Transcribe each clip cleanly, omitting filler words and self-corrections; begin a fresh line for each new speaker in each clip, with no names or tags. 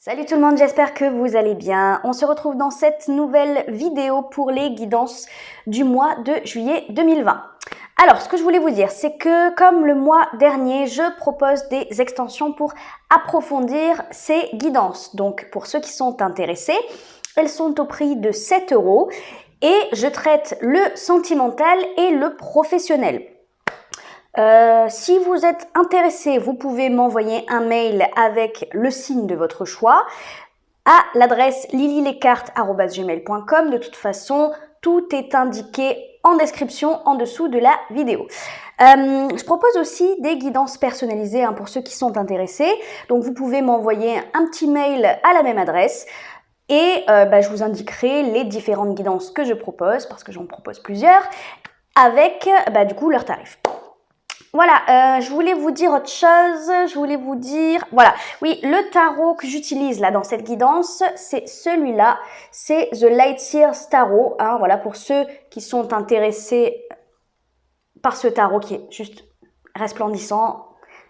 Salut tout le monde, j'espère que vous allez bien. On se retrouve dans cette nouvelle vidéo pour les guidances du mois de juillet 2020. Alors, ce que je voulais vous dire, c'est que comme le mois dernier, je propose des extensions pour approfondir ces guidances. Donc, pour ceux qui sont intéressés, elles sont au prix de 7 € et je traite le sentimental et le professionnel. Si vous êtes intéressé, vous pouvez m'envoyer un mail avec le signe de votre choix à l'adresse lilylescartes@gmail.com. De toute façon, tout est indiqué en description en dessous de la vidéo. Je propose aussi des guidances personnalisées pour ceux qui sont intéressés. Donc, vous pouvez m'envoyer un petit mail à la même adresse. Et je vous indiquerai les différentes guidances que je propose, parce que j'en propose plusieurs, avec du coup leurs tarifs. Voilà, je voulais vous dire autre chose, voilà, oui, le tarot que j'utilise là dans cette guidance, c'est celui-là, c'est The Lightyear Tarot, voilà, pour ceux qui sont intéressés par ce tarot qui est juste resplendissant,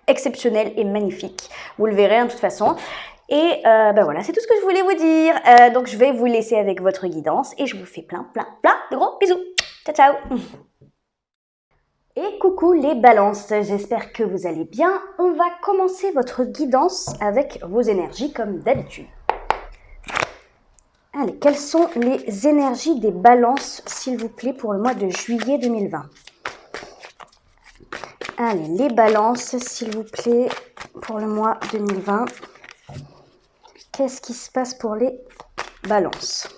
exceptionnel et magnifique, vous le verrez de toute façon. Et voilà, c'est tout ce que je voulais vous dire, donc je vais vous laisser avec votre guidance et je vous fais plein de gros bisous, ciao ciao. Et coucou les balances, j'espère que vous allez bien. On va commencer votre guidance avec vos énergies comme d'habitude. Allez, quelles sont les énergies des balances, s'il vous plaît, pour le mois de juillet 2020? Allez, les balances, s'il vous plaît, pour le mois 2020. Qu'est-ce qui se passe pour les balances?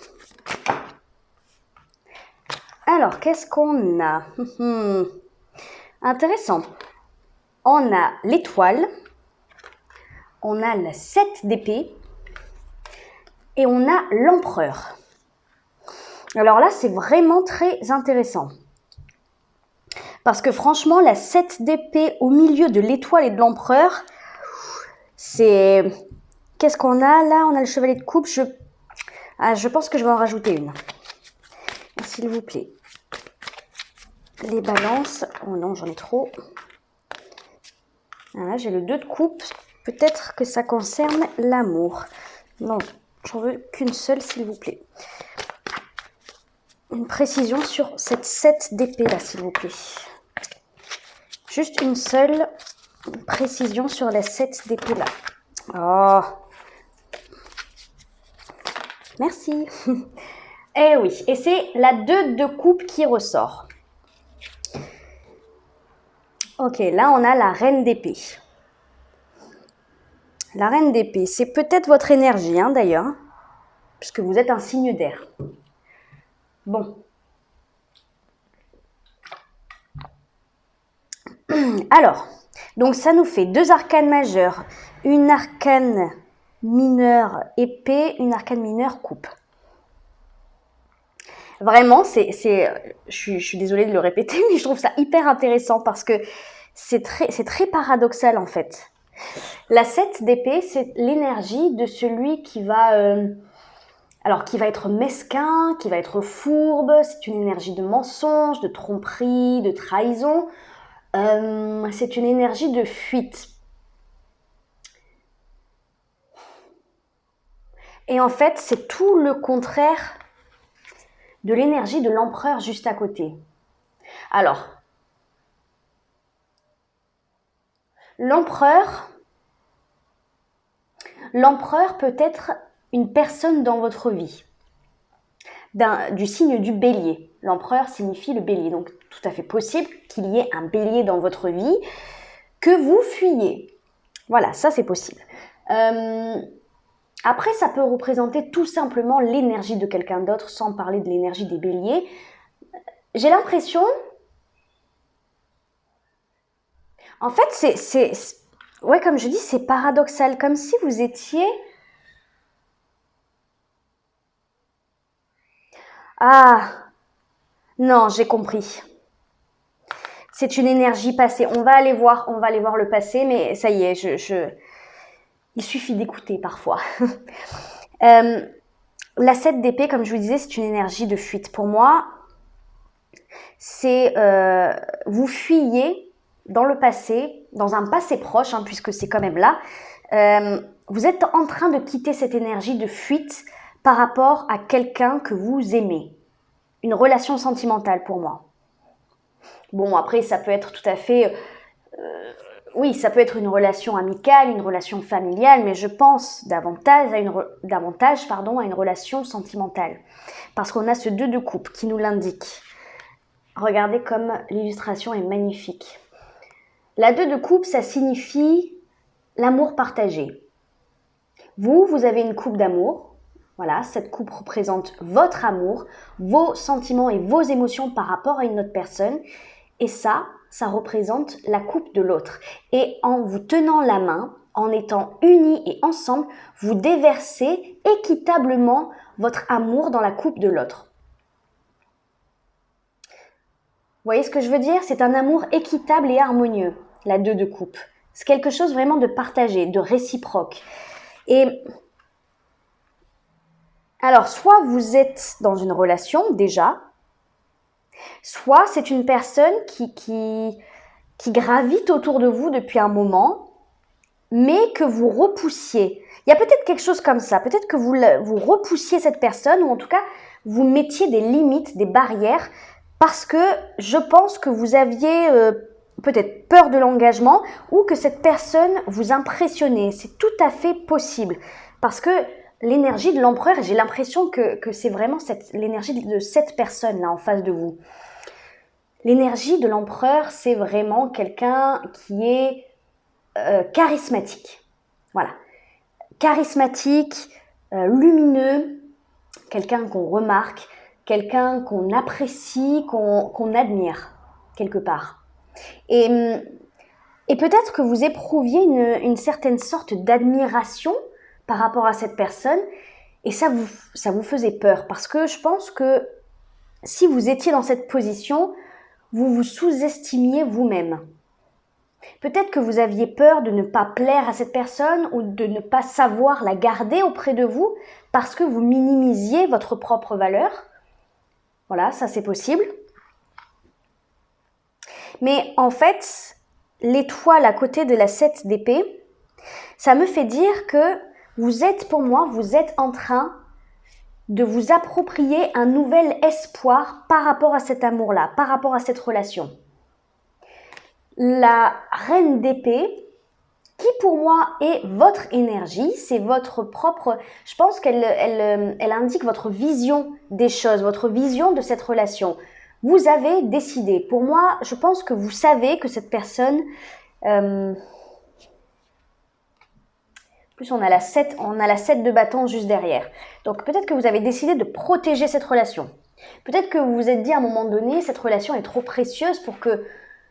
Alors, qu'est-ce qu'on a? Intéressant. On a l'étoile, on a le 7 d'épée et on a l'empereur. Alors là, c'est vraiment très intéressant. Parce que franchement, la 7 d'épée au milieu de l'étoile et de l'empereur, c'est... Qu'est-ce qu'on a là? On a le chevalier de coupe. Je pense que je vais en rajouter une. S'il vous plaît. Les balances. Oh non, j'en ai trop. Voilà, j'ai le 2 de coupe. Peut-être que ça concerne l'amour. Non, j'en veux qu'une seule, s'il vous plaît. Une précision sur cette 7 d'épée là, s'il vous plaît. Juste une seule précision sur la 7 d'épée là. Oh. Merci. Eh oui, et c'est la 2 de coupe qui ressort. Ok, là on a la reine d'épée. La reine d'épée, c'est peut-être votre énergie d'ailleurs, puisque vous êtes un signe d'air. Bon. Alors, donc ça nous fait 2 arcanes majeures, une arcane mineure épée, une arcane mineure coupe. Vraiment, je suis désolée de le répéter, mais je trouve ça hyper intéressant parce que c'est très paradoxal en fait. La 7 d'épée, c'est l'énergie de celui qui va... qui va être mesquin, qui va être fourbe, c'est une énergie de mensonge, de tromperie, de trahison. C'est une énergie de fuite. Et en fait, c'est tout le contraire de l'énergie de l'empereur juste à côté. Alors, l'empereur peut être une personne dans votre vie, du signe du bélier. L'empereur signifie le bélier, donc tout à fait possible qu'il y ait un bélier dans votre vie, que vous fuyiez. Voilà, ça c'est possible. Après, ça peut représenter tout simplement l'énergie de quelqu'un d'autre, sans parler de l'énergie des béliers. J'ai l'impression... En fait, ouais, comme je dis, c'est paradoxal, comme si vous étiez... Ah, non, j'ai compris. C'est une énergie passée. On va aller voir le passé, mais ça y est, il suffit d'écouter parfois. La 7 d'épée, comme je vous disais, c'est une énergie de fuite. Pour moi, c'est vous fuyez dans le passé, dans un passé proche, puisque c'est quand même là. vous êtes en train de quitter cette énergie de fuite par rapport à quelqu'un que vous aimez. Une relation sentimentale pour moi. Bon, après, ça peut être tout à fait... oui, ça peut être une relation amicale, une relation familiale, mais je pense davantage à une relation sentimentale. Parce qu'on a ce 2 de coupe qui nous l'indique. Regardez comme l'illustration est magnifique. La 2 de coupe, ça signifie l'amour partagé. Vous avez une coupe d'amour. Voilà, cette coupe représente votre amour, vos sentiments et vos émotions par rapport à une autre personne. Et ça représente la coupe de l'autre. Et en vous tenant la main, en étant unis et ensemble, vous déversez équitablement votre amour dans la coupe de l'autre. Vous voyez ce que je veux dire? C'est un amour équitable et harmonieux, la 2 de coupe. C'est quelque chose vraiment de partagé, de réciproque. Et alors, soit vous êtes dans une relation déjà, soit c'est une personne qui gravite autour de vous depuis un moment, mais que vous repoussiez. Il y a peut-être quelque chose comme ça. Peut-être que vous repoussiez cette personne, ou en tout cas, vous mettiez des limites, des barrières, parce que je pense que vous aviez peut-être peur de l'engagement, ou que cette personne vous impressionnait. C'est tout à fait possible. Parce que l'énergie de l'empereur, j'ai l'impression que c'est vraiment l'énergie de cette personne-là en face de vous. L'énergie de l'empereur, c'est vraiment quelqu'un qui est charismatique. Voilà. Charismatique, lumineux, quelqu'un qu'on remarque, quelqu'un qu'on apprécie, qu'on admire quelque part. Et peut-être que vous éprouviez une certaine sorte d'admiration par rapport à cette personne, et ça vous faisait peur, parce que je pense que si vous étiez dans cette position, vous vous sous-estimiez vous-même. Peut-être que vous aviez peur de ne pas plaire à cette personne ou de ne pas savoir la garder auprès de vous parce que vous minimisiez votre propre valeur. Voilà, ça c'est possible. Mais en fait, l'étoile à côté de la 7 d'épée, ça me fait dire que vous êtes en train de vous approprier un nouvel espoir par rapport à cet amour-là, par rapport à cette relation. La reine d'épée, qui pour moi est votre énergie, c'est votre propre... Je pense qu'elle indique votre vision des choses, votre vision de cette relation. Vous avez décidé. Pour moi, je pense que vous savez que cette personne... plus on a la 7 de bâton juste derrière. Donc peut-être que vous avez décidé de protéger cette relation. Peut-être que vous vous êtes dit à un moment donné, cette relation est trop précieuse pour que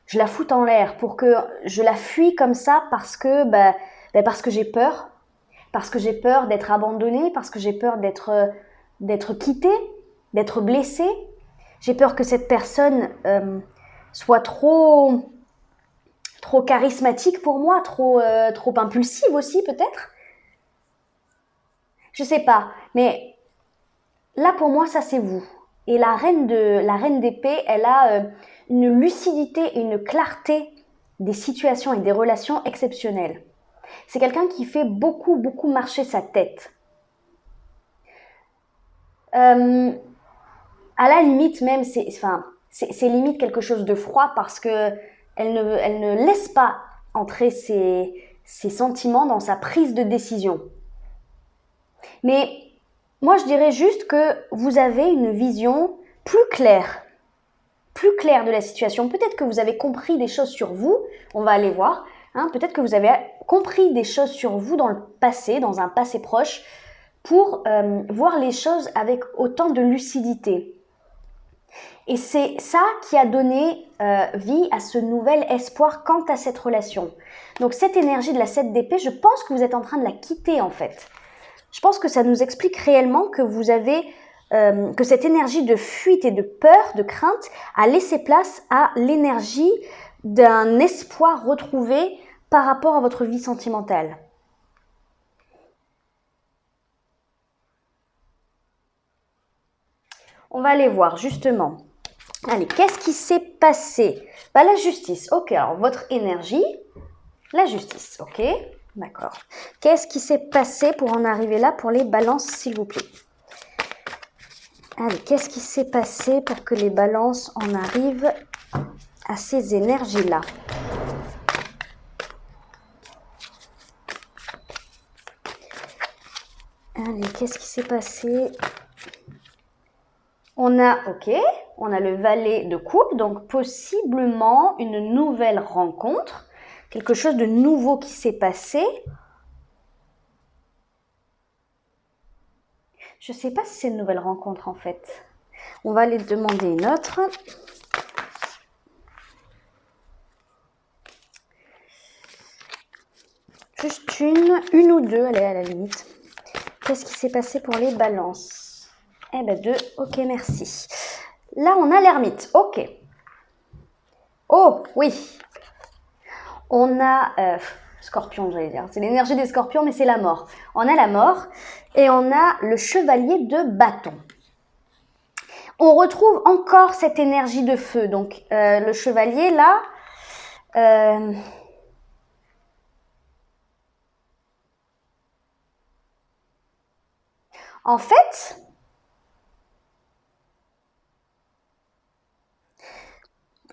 je la foute en l'air, pour que je la fuis comme ça parce que j'ai peur. Parce que j'ai peur d'être abandonnée, parce que j'ai peur d'être quittée, d'être blessée. J'ai peur que cette personne soit trop charismatique pour moi, trop impulsive aussi peut-être. Je sais pas, mais là pour moi ça c'est vous. Et la reine d'épée, elle a une lucidité et une clarté des situations et des relations exceptionnelles. C'est quelqu'un qui fait beaucoup marcher sa tête. À la limite même, c'est limite quelque chose de froid parce que elle ne laisse pas entrer ses sentiments dans sa prise de décision. Mais moi, je dirais juste que vous avez une vision plus claire de la situation. Peut-être que vous avez compris des choses sur vous, on va aller voir. Peut-être que vous avez compris des choses sur vous dans le passé, dans un passé proche, pour voir les choses avec autant de lucidité. Et c'est ça qui a donné vie à ce nouvel espoir quant à cette relation. Donc cette énergie de la 7 d'épée, je pense que vous êtes en train de la quitter en fait. Je pense que ça nous explique réellement que vous avez, que cette énergie de fuite et de peur, de crainte, a laissé place à l'énergie d'un espoir retrouvé par rapport à votre vie sentimentale. On va aller voir justement. Allez, qu'est-ce qui s'est passé? La justice. Ok, alors votre énergie, la justice, ok. D'accord. Qu'est-ce qui s'est passé pour en arriver là pour les balances, s'il vous plaît? Allez, qu'est-ce qui s'est passé pour que les balances en arrivent à ces énergies-là? Allez, qu'est-ce qui s'est passé? On a le valet de coupe, donc possiblement une nouvelle rencontre, quelque chose de nouveau qui s'est passé. Je ne sais pas si c'est une nouvelle rencontre en fait. On va aller demander une autre. Juste une ou deux, allez à la limite. Qu'est-ce qui s'est passé pour les balances? Eh ben deux, ok merci. Là on a l'ermite, ok. Oh oui. On a scorpion, j'allais dire. C'est l'énergie des scorpions, mais c'est la mort. On a la mort et on a le chevalier de bâton. On retrouve encore cette énergie de feu. Donc le chevalier là. En fait,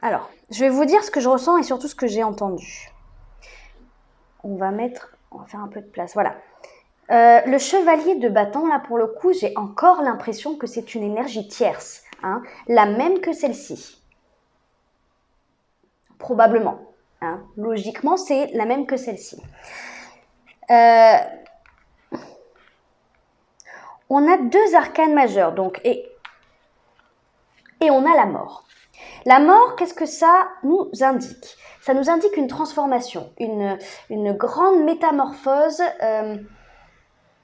alors, je vais vous dire ce que je ressens et surtout ce que j'ai entendu. On va faire un peu de place, voilà. Le chevalier de bâton, là, pour le coup, j'ai encore l'impression que c'est une énergie tierce, hein, la même que celle-ci. Probablement. Hein. Logiquement, c'est la même que celle-ci. On a deux arcanes majeurs, donc, et on a la mort. La mort, qu'est-ce que ça nous indique? Ça nous indique une transformation, une grande métamorphose.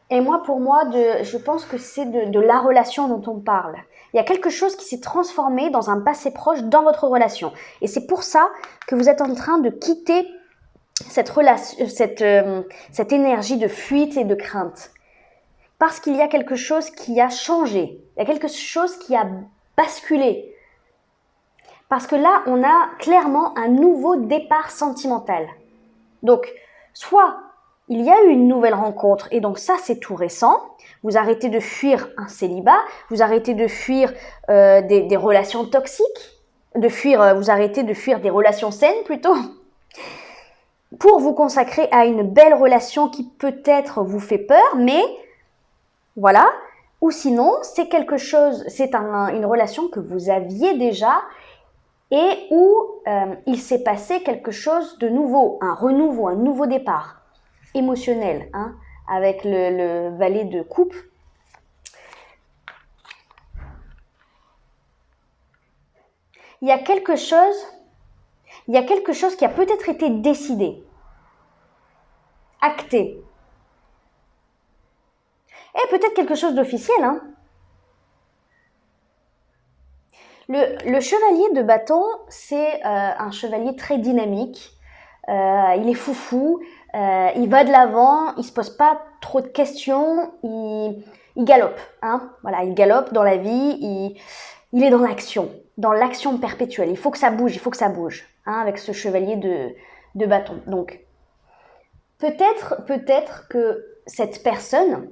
Et moi, pour moi, je pense que c'est de la relation dont on parle. Il y a quelque chose qui s'est transformé dans un passé proche dans votre relation. Et c'est pour ça que vous êtes en train de quitter cette relation, cette énergie de fuite et de crainte. Parce qu'il y a quelque chose qui a changé. Il y a quelque chose qui a basculé. Parce que là, on a clairement un nouveau départ sentimental. Donc, soit il y a eu une nouvelle rencontre et donc ça, c'est tout récent. Vous arrêtez de fuir un célibat, vous arrêtez de fuir des relations toxiques, vous arrêtez de fuir des relations saines plutôt, pour vous consacrer à une belle relation qui peut-être vous fait peur, mais voilà. Ou sinon, c'est une relation que vous aviez déjà et où il s'est passé quelque chose de nouveau, un renouveau, un nouveau départ émotionnel, hein, avec le valet de coupe. Il y a quelque chose qui a peut-être été décidé, acté. Et peut-être quelque chose d'officiel, hein. Le chevalier de bâton, c'est un chevalier très dynamique. Il est foufou, il va de l'avant, il se pose pas trop de questions, il galope, hein. Voilà, il galope dans la vie, il est dans l'action perpétuelle. Il faut que ça bouge, hein, avec ce chevalier de bâton. Donc, peut-être que cette personne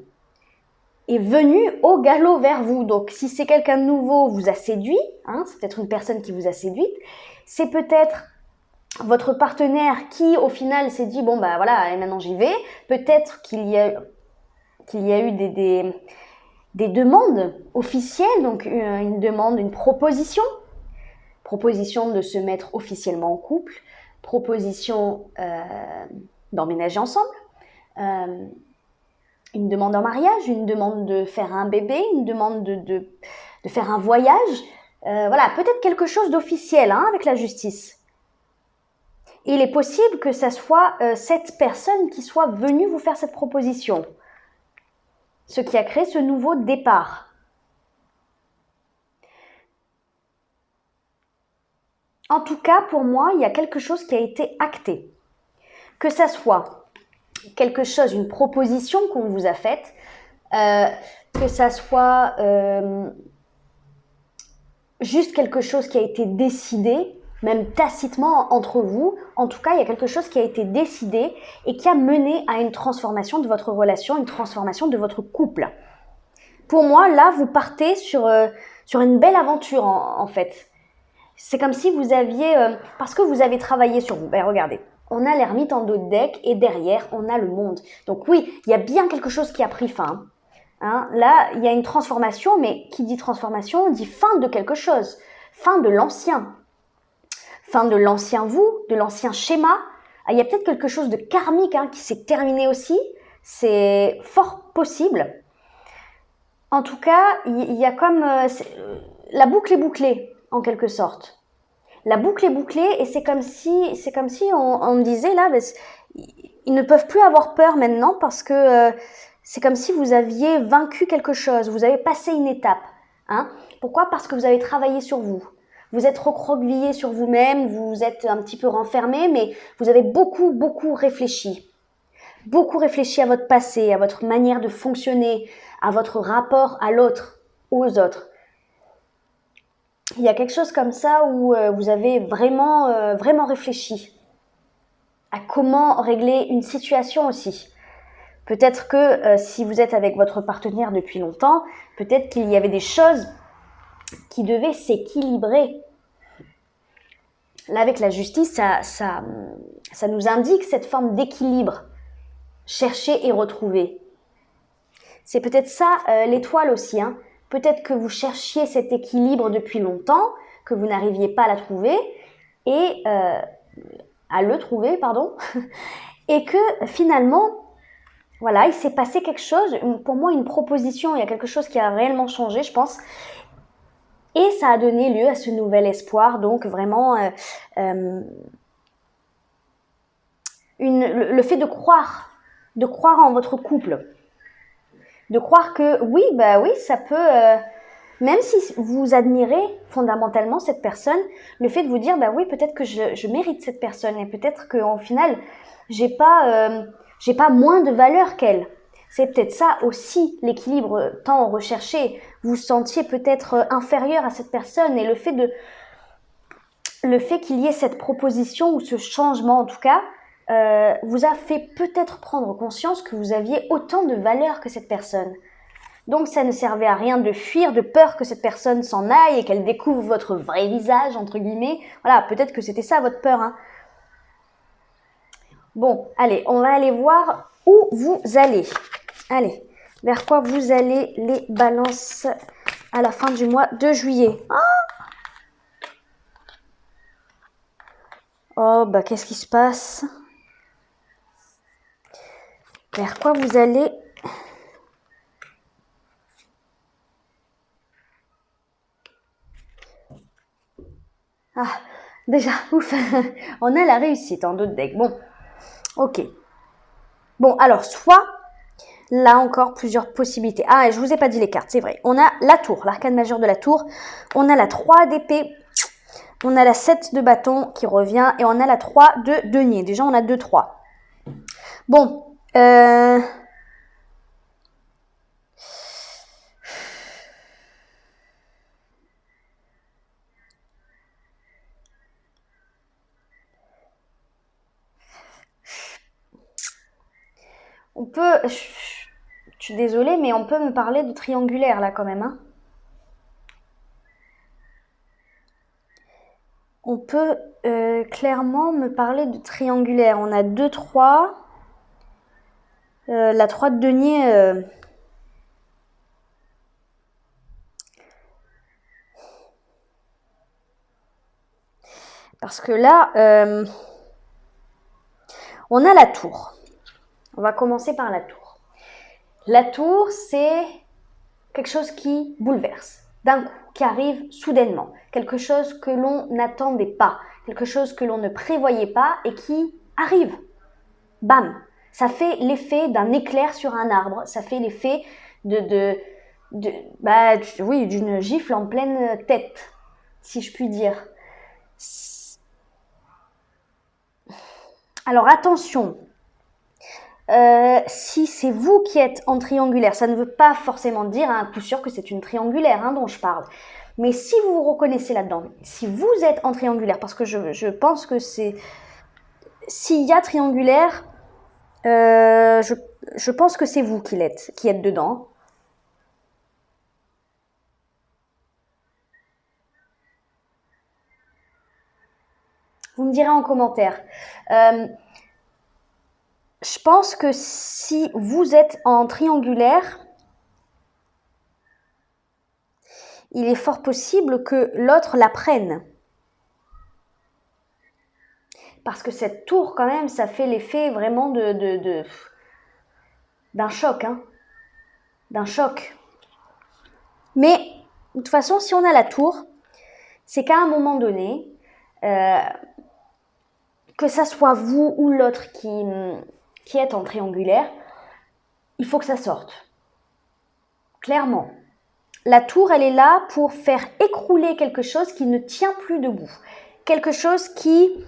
est venue au galop vers vous. Donc, si c'est quelqu'un de nouveau, vous a séduit, hein, c'est peut-être une personne qui vous a séduite, c'est peut-être votre partenaire qui, au final, s'est dit, bon, bah voilà, et maintenant j'y vais. Peut-être qu'il y a eu des demandes officielles, donc une demande, une proposition de se mettre officiellement en couple, proposition d'emménager ensemble, une demande en mariage, une demande de faire un bébé, une demande de faire un voyage, voilà, peut-être quelque chose d'officiel, hein, avec la justice. Et il est possible que ça soit cette personne qui soit venue vous faire cette proposition, ce qui a créé ce nouveau départ. En tout cas, pour moi, il y a quelque chose qui a été acté. Que ça soit quelque chose, une proposition qu'on vous a faite, que ça soit juste quelque chose qui a été décidé, même tacitement entre vous. En tout cas, il y a quelque chose qui a été décidé et qui a mené à une transformation de votre relation, une transformation de votre couple. Pour moi, là, vous partez sur une belle aventure en fait. C'est comme si vous aviez, parce que vous avez travaillé sur vous. Ben, regardez, on a l'ermite en dos de deck et derrière, on a le monde. Donc oui, il y a bien quelque chose qui a pris fin. Hein. Là, il y a une transformation, mais qui dit transformation, dit fin de quelque chose. Fin de l'ancien. Fin de l'ancien vous, de l'ancien schéma. Il y a peut-être quelque chose de karmique qui s'est terminé aussi. C'est fort possible. En tout cas, il y a comme... la boucle est bouclée, en quelque sorte. La boucle est bouclée et c'est comme si on me disait là, ils ne peuvent plus avoir peur maintenant parce que c'est comme si vous aviez vaincu quelque chose, vous avez passé une étape. Hein. Pourquoi? Parce que vous avez travaillé sur vous. Vous êtes recroquevillé sur vous-même, vous êtes un petit peu renfermé, mais vous avez beaucoup, beaucoup réfléchi. Beaucoup réfléchi à votre passé, à votre manière de fonctionner, à votre rapport à l'autre, aux autres. Il y a quelque chose comme ça où vous avez vraiment, vraiment réfléchi à comment régler une situation aussi. Peut-être que si vous êtes avec votre partenaire depuis longtemps, peut-être qu'il y avait des choses qui devaient s'équilibrer. Là, avec la justice, ça nous indique cette forme d'équilibre. Chercher et retrouver. C'est peut-être ça l'étoile aussi. Peut-être que vous cherchiez cet équilibre depuis longtemps, que vous n'arriviez pas à la trouver, et à le trouver, pardon, et que finalement, voilà, il s'est passé quelque chose, pour moi une proposition, il y a quelque chose qui a réellement changé, je pense, et ça a donné lieu à ce nouvel espoir, donc vraiment le fait de croire en votre couple. De croire que oui, ça peut, même si vous admirez fondamentalement cette personne, le fait de vous dire, oui, peut-être que je mérite cette personne et peut-être qu'en final, j'ai pas moins de valeur qu'elle. C'est peut-être ça aussi l'équilibre tant recherché. Vous sentiez peut-être inférieur à cette personne et le fait qu'il y ait cette proposition ou ce changement en tout cas, vous a fait peut-être prendre conscience que vous aviez autant de valeur que cette personne. Donc ça ne servait à rien de fuir, de peur que cette personne s'en aille et qu'elle découvre votre vrai visage, entre guillemets. Voilà, peut-être que c'était ça votre peur. Bon, allez, on va aller voir où vous allez. Allez, vers quoi vous allez les balances à la fin du mois de juillet. Oh, qu'est-ce qui se passe? Vers quoi vous allez? Ah, déjà, ouf, on a la réussite en d'autres decks. Bon, ok. Bon, alors, soit, là encore, plusieurs possibilités. Ah, et je vous ai pas dit les cartes, c'est vrai. On a la tour, l'arcane majeure de la tour. On a la 3 d'épée. On a la 7 de bâton qui revient. Et on a la 3 de denier. Déjà, on a 2-3. Bon, on peut... Je suis désolée, mais on peut me parler de triangulaire là quand même. On peut clairement me parler de triangulaire. On a 2-3. La 3 de denier... Parce que là, on a la tour. On va commencer par la tour. La tour, c'est quelque chose qui bouleverse, d'un coup, qui arrive soudainement. Quelque chose que l'on n'attendait pas, quelque chose que l'on ne prévoyait pas et qui arrive. Bam! Ça fait l'effet d'un éclair sur un arbre, ça fait l'effet d'une gifle en pleine tête, si je puis dire. Alors attention, si c'est vous qui êtes en triangulaire, ça ne veut pas forcément dire à un coup sûr que c'est une triangulaire dont je parle. Mais si vous vous reconnaissez là-dedans, si vous êtes en triangulaire, parce que je pense que c'est... S'il y a triangulaire, je pense que c'est vous qui êtes dedans. Vous me direz en commentaire. Je pense que si vous êtes en triangulaire, il est fort possible que l'autre la prenne. Parce que cette tour, quand même, ça fait l'effet vraiment d'un choc. Hein. D'un choc. Mais, de toute façon, si on a la tour, c'est qu'à un moment donné, que ça soit vous ou l'autre qui est en triangulaire, il faut que ça sorte. Clairement. La tour, elle est là pour faire écrouler quelque chose qui ne tient plus debout. Quelque chose qui,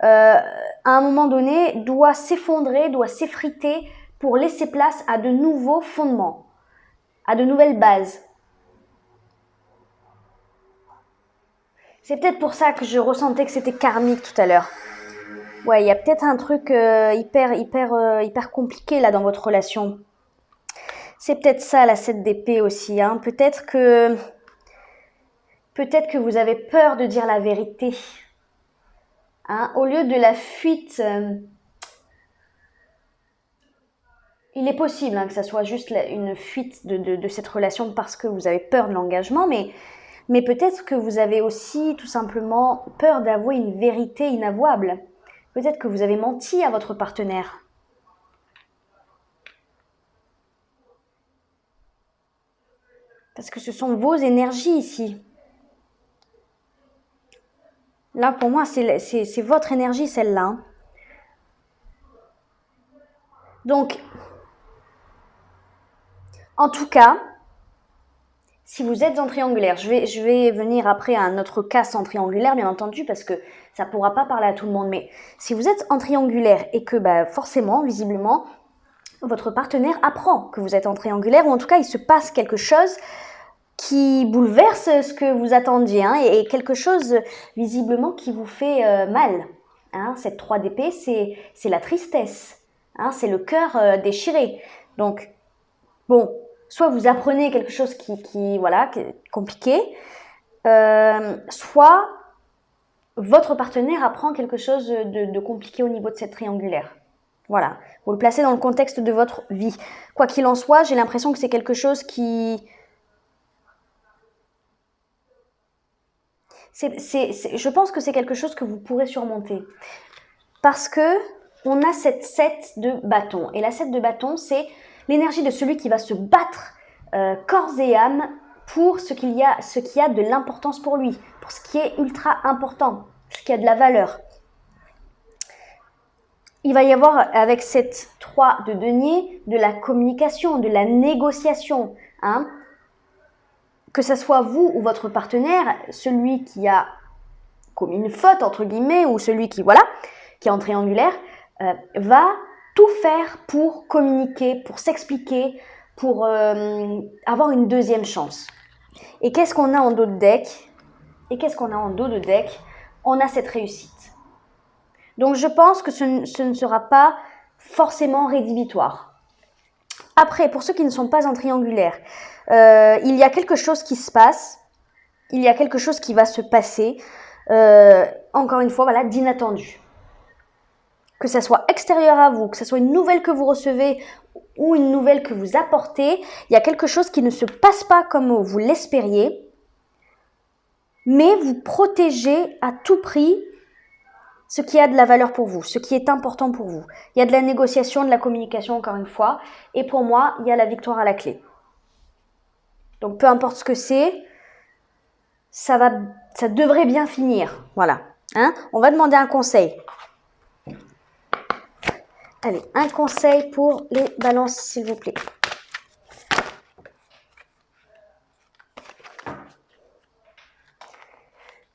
à un moment donné, doit s'effondrer, doit s'effriter pour laisser place à de nouveaux fondements, à de nouvelles bases. C'est peut-être pour ça que je ressentais que c'était karmique tout à l'heure. Ouais, il y a peut-être un truc hyper compliqué là dans votre relation. C'est peut-être ça la 7 d'épée aussi. Hein. Peut-être que vous avez peur de dire la vérité. Hein. Au lieu de la fuite, il est possible que ça soit juste une fuite de cette relation parce que vous avez peur de l'engagement, mais peut-être que vous avez aussi tout simplement peur d'avouer une vérité inavouable. Peut-être que vous avez menti à votre partenaire. Parce que ce sont vos énergies ici. Là, pour moi, c'est votre énergie, celle-là. Hein. Donc, en tout cas, si vous êtes en triangulaire, je vais venir après à un autre cas sans triangulaire, bien entendu, parce que ça ne pourra pas parler à tout le monde. Mais si vous êtes en triangulaire et que forcément, visiblement, votre partenaire apprend que vous êtes en triangulaire, ou en tout cas, il se passe quelque chose qui bouleverse ce que vous attendiez, hein, et quelque chose visiblement qui vous fait mal. Hein. Cette 3 d'épée, c'est la tristesse, hein, c'est le cœur déchiré. Donc, bon, soit vous apprenez quelque chose qui est compliqué, soit votre partenaire apprend quelque chose de compliqué au niveau de cette triangulaire. Voilà, vous le placez dans le contexte de votre vie. Quoi qu'il en soit, j'ai l'impression que c'est quelque chose qui... je pense que c'est quelque chose que vous pourrez surmonter. Parce que on a cette 7 de bâton. Et la 7 de bâton, c'est l'énergie de celui qui va se battre corps et âme pour ce qui a de l'importance pour lui, pour ce qui est ultra important, ce qui a de la valeur. Il va y avoir avec cette 3 de denier de la communication, de la négociation. Hein. Que ce soit vous ou votre partenaire, celui qui a commis une faute, entre guillemets, ou celui qui est en triangulaire, va tout faire pour communiquer, pour s'expliquer, pour avoir une deuxième chance. Et qu'est-ce qu'on a en dos de deck? On a cette réussite. Donc je pense que ce ne sera pas forcément rédhibitoire. Après, pour ceux qui ne sont pas en triangulaire, il y a quelque chose qui se passe, il y a quelque chose qui va se passer, encore une fois, d'inattendu. Que ça soit extérieur à vous, que ce soit une nouvelle que vous recevez ou une nouvelle que vous apportez, il y a quelque chose qui ne se passe pas comme vous l'espériez, mais vous protégez à tout prix ce qui a de la valeur pour vous, ce qui est important pour vous. Il y a de la négociation, de la communication, encore une fois, et pour moi, il y a la victoire à la clé. Donc, peu importe ce que c'est, ça devrait bien finir. Voilà. Hein? On va demander un conseil. Allez, un conseil pour les balances, s'il vous plaît.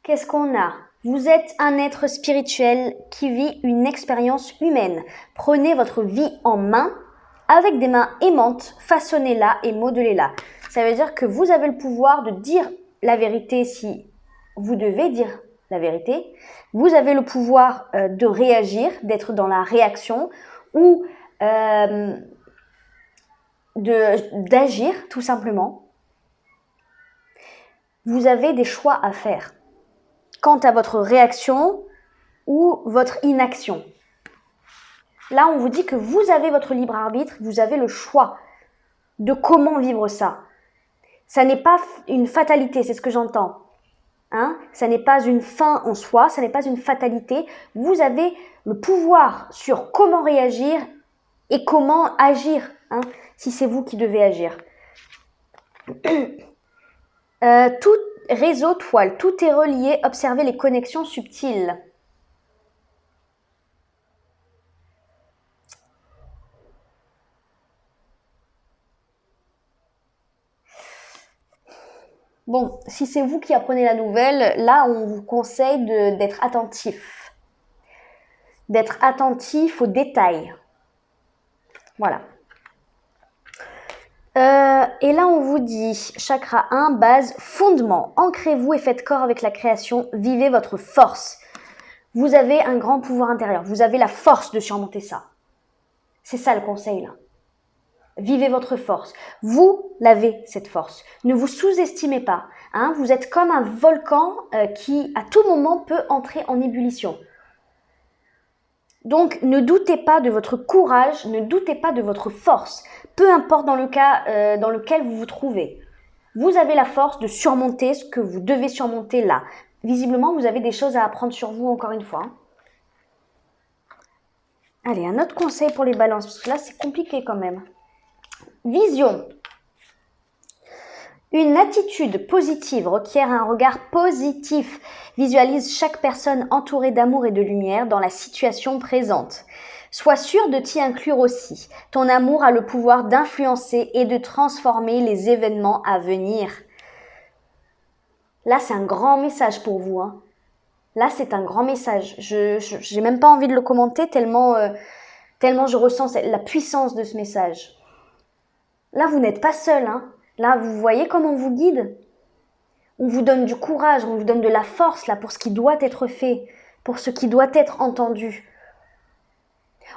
Qu'est-ce qu'on a? Vous êtes un être spirituel qui vit une expérience humaine. Prenez votre vie en main avec des mains aimantes, façonnez-la et modelez-la. Ça veut dire que vous avez le pouvoir de dire la vérité si vous devez dire la vérité. Vous avez le pouvoir de réagir, d'être dans la réaction ou d'agir tout simplement. Vous avez des choix à faire quant à votre réaction ou votre inaction. Là, on vous dit que vous avez votre libre arbitre, vous avez le choix de comment vivre ça. Ça n'est pas une fatalité, c'est ce que j'entends. Hein? Ça n'est pas une fin en soi, ça n'est pas une fatalité. Vous avez le pouvoir sur comment réagir et comment agir, hein, si c'est vous qui devez agir. Tout réseau toile, tout est relié, observez les connexions subtiles. Bon, si c'est vous qui apprenez la nouvelle, là, on vous conseille d'être attentif. D'être attentif aux détails. Voilà. Et là, on vous dit, chakra 1, base, fondement. Ancrez-vous et faites corps avec la création. Vivez votre force. Vous avez un grand pouvoir intérieur. Vous avez la force de surmonter ça. C'est ça le conseil, là. Vivez votre force. Vous l'avez, cette force. Ne vous sous-estimez pas. Hein. Vous êtes comme un volcan qui, à tout moment, peut entrer en ébullition. Donc, ne doutez pas de votre courage, ne doutez pas de votre force. Peu importe dans le cas dans lequel vous vous trouvez. Vous avez la force de surmonter ce que vous devez surmonter là. Visiblement, vous avez des choses à apprendre sur vous, encore une fois. Allez, un autre conseil pour les balances, parce que là, c'est compliqué quand même. Vision. Une attitude positive requiert un regard positif. Visualise chaque personne entourée d'amour et de lumière dans la situation présente. Sois sûr de t'y inclure aussi. Ton amour a le pouvoir d'influencer et de transformer les événements à venir. Là, c'est un grand message pour vous. Hein. Là, c'est un grand message. Je n'ai même pas envie de le commenter tellement je ressens la puissance de ce message. Là, vous n'êtes pas seul. Hein. Là, vous voyez comment on vous guide. On vous donne du courage, on vous donne de la force là pour ce qui doit être fait, pour ce qui doit être entendu.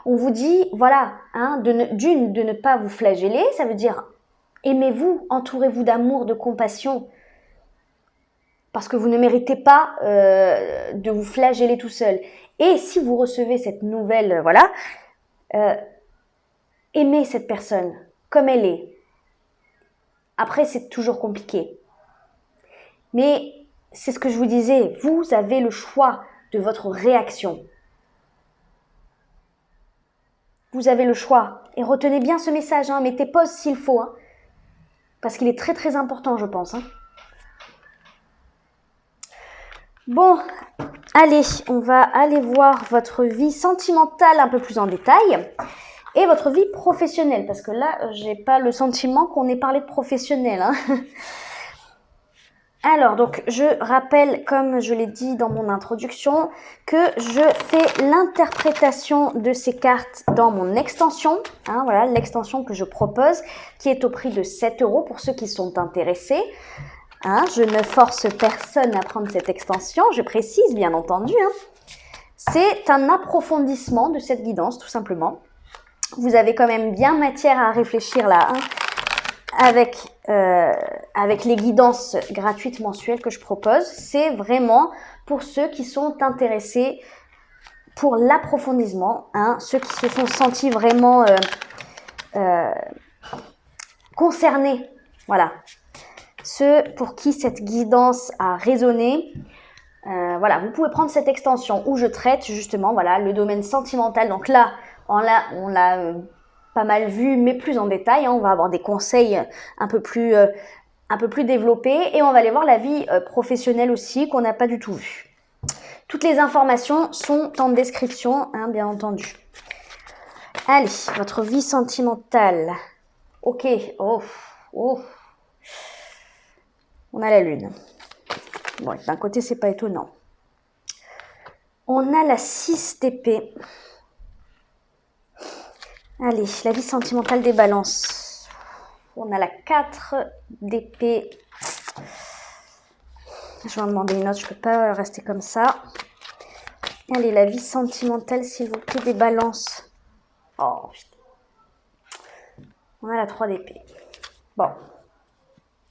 On vous dit, voilà, hein, de ne pas vous flageller, ça veut dire aimez-vous, entourez-vous d'amour, de compassion, parce que vous ne méritez pas de vous flageller tout seul. Et si vous recevez cette nouvelle, voilà, aimez cette personne comme elle est. Après, c'est toujours compliqué. Mais c'est ce que je vous disais, vous avez le choix de votre réaction. Vous avez le choix. Et retenez bien ce message, hein, mettez pause s'il faut. Hein, parce qu'il est très très important, je pense. Hein. Bon, allez, on va aller voir votre vie sentimentale un peu plus en détail. Et votre vie professionnelle, parce que là, j'ai pas le sentiment qu'on ait parlé de professionnel. Hein. Alors, donc, je rappelle, comme je l'ai dit dans mon introduction, que je fais l'interprétation de ces cartes dans mon extension. Hein, voilà, l'extension que je propose, qui est au prix de 7 € pour ceux qui sont intéressés. Hein, je ne force personne à prendre cette extension, je précise, bien entendu. Hein. C'est un approfondissement de cette guidance, tout simplement. Vous avez quand même bien matière à réfléchir là, hein, avec les guidances gratuites mensuelles que je propose. C'est vraiment pour ceux qui sont intéressés pour l'approfondissement, hein, ceux qui se sont sentis vraiment concernés, voilà. Ceux pour qui cette guidance a résonné. Voilà, vous pouvez prendre cette extension où je traite justement voilà, le domaine sentimental. Donc là, on l'a pas mal vu, mais plus en détail. Hein. On va avoir des conseils un peu plus développés et on va aller voir la vie professionnelle aussi qu'on n'a pas du tout vu. Toutes les informations sont en description, hein, bien entendu. Allez, votre vie sentimentale. Ok, oh. On a la lune. Bon, d'un côté, c'est pas étonnant. On a la 6 d'épée. Allez, la vie sentimentale des balances. On a la 4 d'épée. Je vais en demander une autre, je peux pas rester comme ça. Allez, la vie sentimentale, s'il vous plaît, des balances. Oh, putain. On a la 3 d'épée. Bon.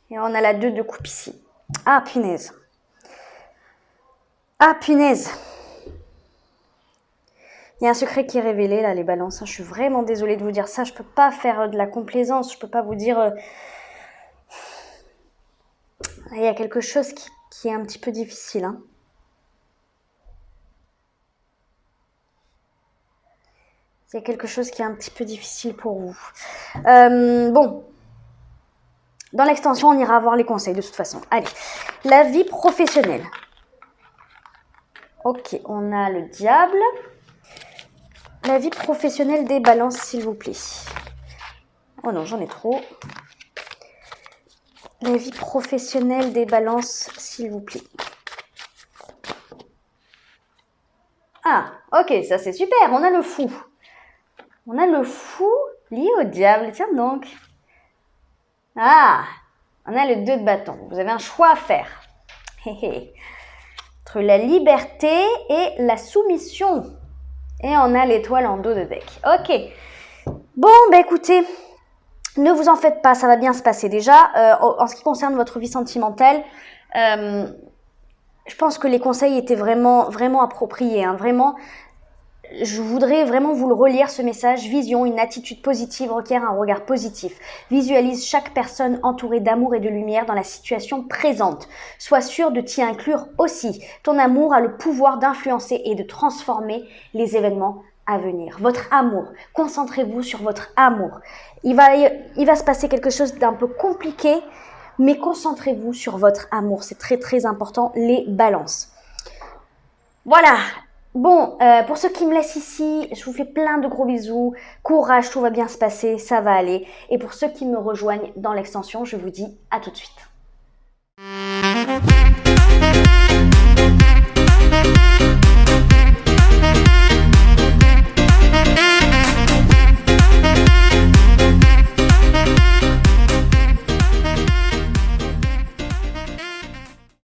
Et on a la 2 de coupe ici. Ah, punaise. Ah, punaise. Il y a un secret qui est révélé, là, les balances. Je suis vraiment désolée de vous dire ça. Je peux pas faire de la complaisance. Je peux pas vous dire... Il y a quelque chose qui est un petit peu difficile, hein. Il y a quelque chose qui est un petit peu difficile pour vous. Bon. Dans l'extension, on ira voir les conseils de toute façon. Allez. La vie professionnelle. Ok, on a le diable. La vie professionnelle des balances, s'il vous plaît. Oh non, j'en ai trop. La vie professionnelle des balances, s'il vous plaît. Ah, ok, ça c'est super. On a le fou. On a le fou lié au diable. Tiens donc. Ah, on a le 2 de bâton. Vous avez un choix à faire. Entre la liberté et la soumission. Et on a l'étoile en dos de deck. Ok. Bon, bah écoutez, ne vous en faites pas, ça va bien se passer. Déjà, en ce qui concerne votre vie sentimentale, je pense que les conseils étaient vraiment, vraiment appropriés. Hein, vraiment, je voudrais vraiment vous le relire, ce message. Vision, une attitude positive requiert un regard positif. Visualise chaque personne entourée d'amour et de lumière dans la situation présente. Sois sûr de t'y inclure aussi. Ton amour a le pouvoir d'influencer et de transformer les événements à venir. Votre amour. Concentrez-vous sur votre amour. Il va se passer quelque chose d'un peu compliqué, mais concentrez-vous sur votre amour. C'est très, très important, les balances. Voilà. Bon, pour ceux qui me laissent ici, je vous fais plein de gros bisous. Courage, tout va bien se passer, ça va aller. Et pour ceux qui me rejoignent dans l'extension, je vous dis à tout de suite.